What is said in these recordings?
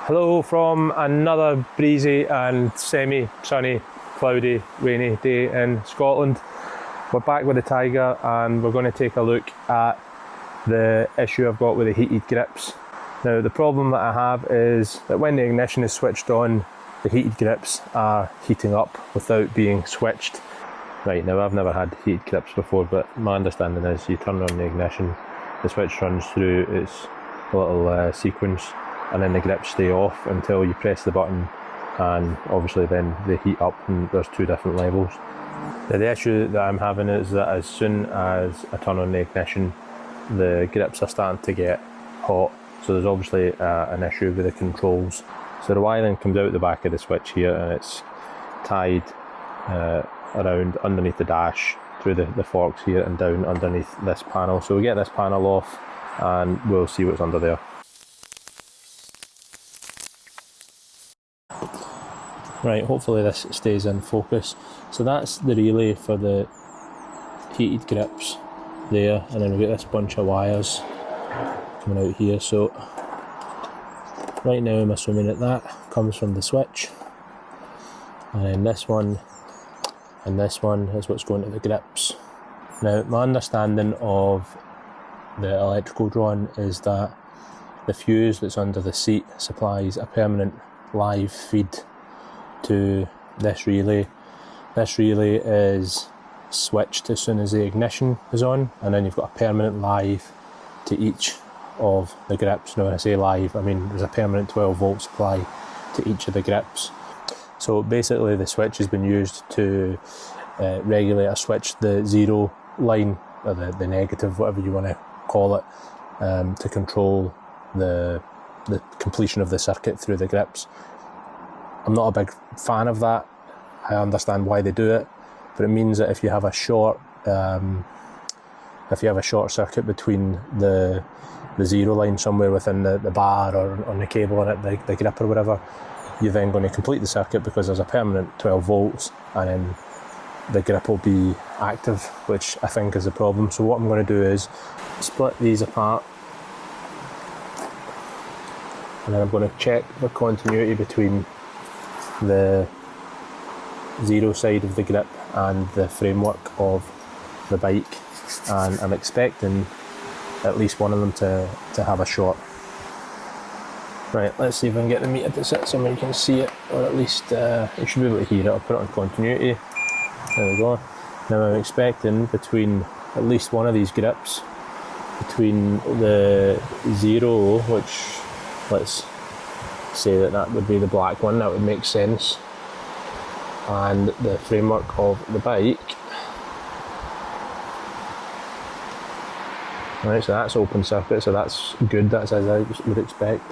Hello from another breezy and semi-sunny, cloudy, rainy day in Scotland. We're back with the Tiger and we're going to take a look at the issue I've got with the heated grips. Now the problem that I have is that when the ignition is switched on, the heated grips are heating up without being switched. Right, now I've never had heated grips before, but my understanding is you turn on the ignition, the switch runs through its little sequence, and then the grips stay off until you press the button, and obviously then they heat up, and there's two different levels. Now the issue that I'm having is that as soon as I turn on the ignition, the grips are starting to get hot, so there's obviously an issue with the controls. So the wiring comes out the back of the switch here, and it's tied around underneath the dash through the forks here and down underneath this panel. So we get this panel off and we'll see what's under there. Right, hopefully this stays in focus. So that's the relay for the heated grips there, and then we get this bunch of wires coming out here. So right now I'm assuming that comes from the switch, and then this one and this one is what's going to the grips. Now my understanding of the electrical drawing is that the fuse that's under the seat supplies a permanent live feed to this relay. This relay is switched as soon as the ignition is on, and then you've got a permanent live to each of the grips. Now when I say live, I mean there's a permanent 12 volt supply to each of the grips. So basically the switch has been used to regulate or switch the zero line, or the negative, whatever you want to call it, to control the completion of the circuit through the grips. I'm not a big fan of that. I understand why they do it, but it means that if you have a short circuit between the zero line somewhere within the bar or on the cable on it, the grip or whatever, you're then going to complete the circuit because there's a permanent 12 volts, and then the grip will be active, which I think is the problem. So what I'm going to do is split these apart, and then I'm going to check the continuity between the zero side of the grip and the framework of the bike, and I'm expecting at least one of them to have a short. Right, let's see if I can get the meter to sit somewhere you can see it, or at least you should be able to hear it. I'll put it on continuity. There we go. Now I'm expecting between at least one of these grips, between the zero, which let's say that would be the black one, that would make sense, and the framework of the bike. Right, so that's open circuit, so that's good, that's as I would expect.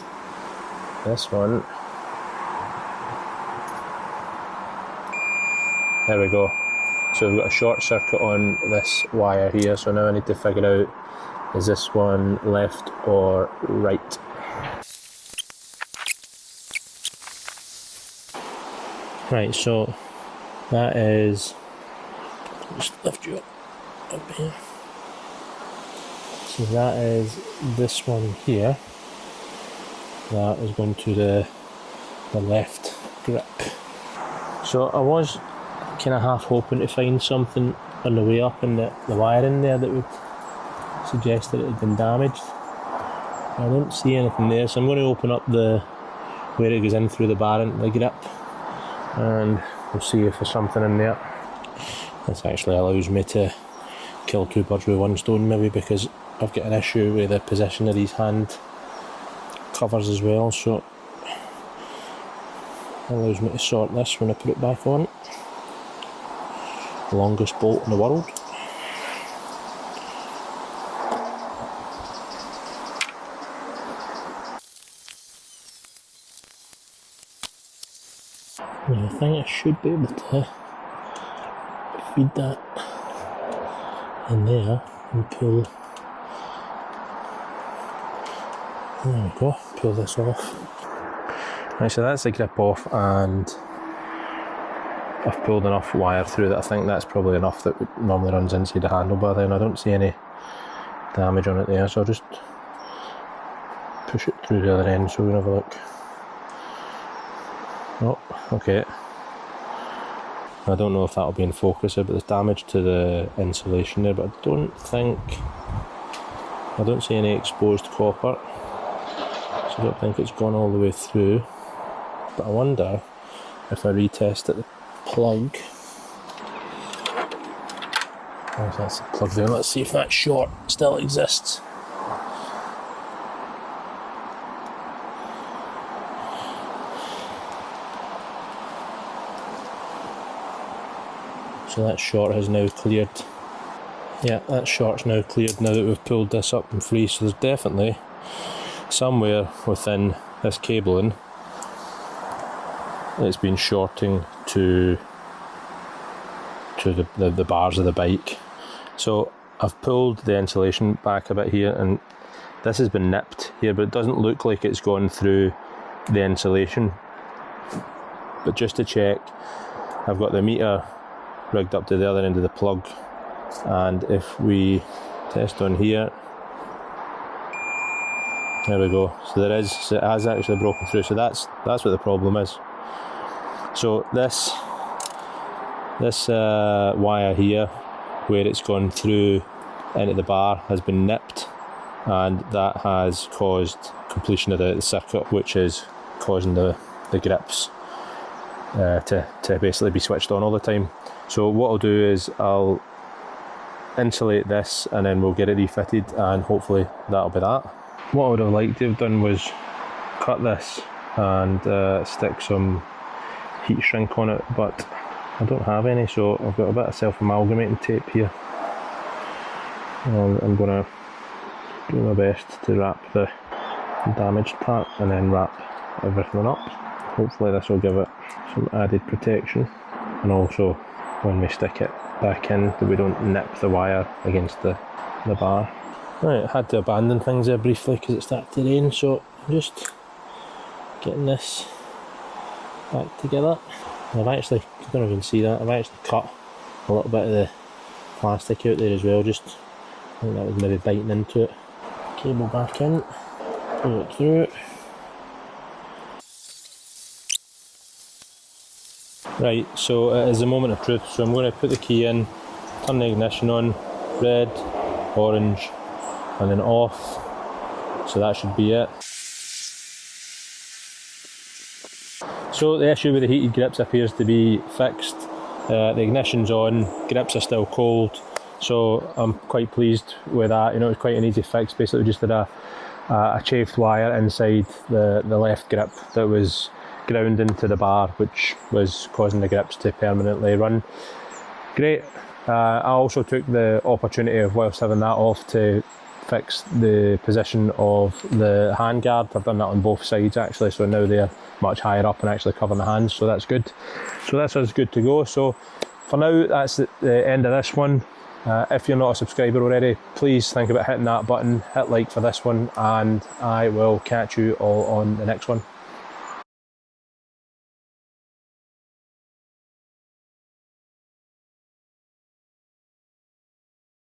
This one, there we go. So we've got a short circuit on this wire here, so now I need to figure out, is this one left or right? Right, so that is, just lift you up here. So that is this one here. That is going to the left grip. So I was kind of half hoping to find something on the way up in the wiring there that would suggest that it had been damaged. I don't see anything there, so I'm going to open up where it goes in through the bar into the grip, and we'll see if there's something in there. This actually allows me to kill two birds with one stone, maybe, because I've got an issue with the position of these hand covers as well, so it allows me to sort this when I put it back on. The longest bolt in the world. And I think I should be able to feed that in there and pull. There we go, pull this off. Right, so that's the grip off, and I've pulled enough wire through that I think that's probably enough that normally runs inside the handlebar there, and I don't see any damage on it there, so I'll just push it through the other end so we can have a look. Oh, okay. I don't know if that'll be in focus here, but there's damage to the insulation there, but I don't see any exposed copper, so I don't think it's gone all the way through. But I wonder if I retest at the plug. Oh, that's the plug there. Let's see if that short still exists. So that short has now cleared. Yeah, that short's now cleared now that we've pulled this up and free. So there's definitely somewhere within this cabling it's been shorting to the bars of the bike. So I've pulled the insulation back a bit here, and this has been nipped here, but it doesn't look like it's gone through the insulation. But just to check, I've got the meter rigged up to the other end of the plug, and if we test on here, there we go. So it has actually broken through. So that's what the problem is. So this wire here, where it's gone through into the bar, has been nipped, and that has caused completion of the circuit, which is causing the grips to basically be switched on all the time. So what I'll do is I'll insulate this, and then we'll get it refitted, and hopefully that'll be that. What I would have liked to have done was cut this and stick some heat shrink on it, but I don't have any, so I've got a bit of self-amalgamating tape here. I'm going to do my best to wrap the damaged part and then wrap everything up. Hopefully this will give it some added protection, and also when we stick it back in that we don't nip the wire against the bar. Right, I had to abandon things there briefly because it started to rain, so I'm just getting this back together. And I don't even see that, I've actually cut a little bit of the plastic out there as well, I think that was maybe biting into it. Cable back in, pull it through. Right, so it is the moment of truth, so I'm going to put the key in, turn the ignition on, red, orange, and then off, so that should be it. So the issue with the heated grips appears to be fixed. The ignition's on, grips are still cold, so I'm quite pleased with that. You know, it's quite an easy fix. Basically, we just did a chafed wire inside the left grip that was ground into the bar, which was causing the grips to permanently run. Great. I also took the opportunity of, whilst having that off, to fix the position of the handguard. I've done that on both sides actually, so now they're much higher up and actually covering the hands, so that's good. So this is good to go. So for now, that's the end of this one. If you're not a subscriber already, please think about hitting that button, hit like for this one, and I will catch you all on the next one.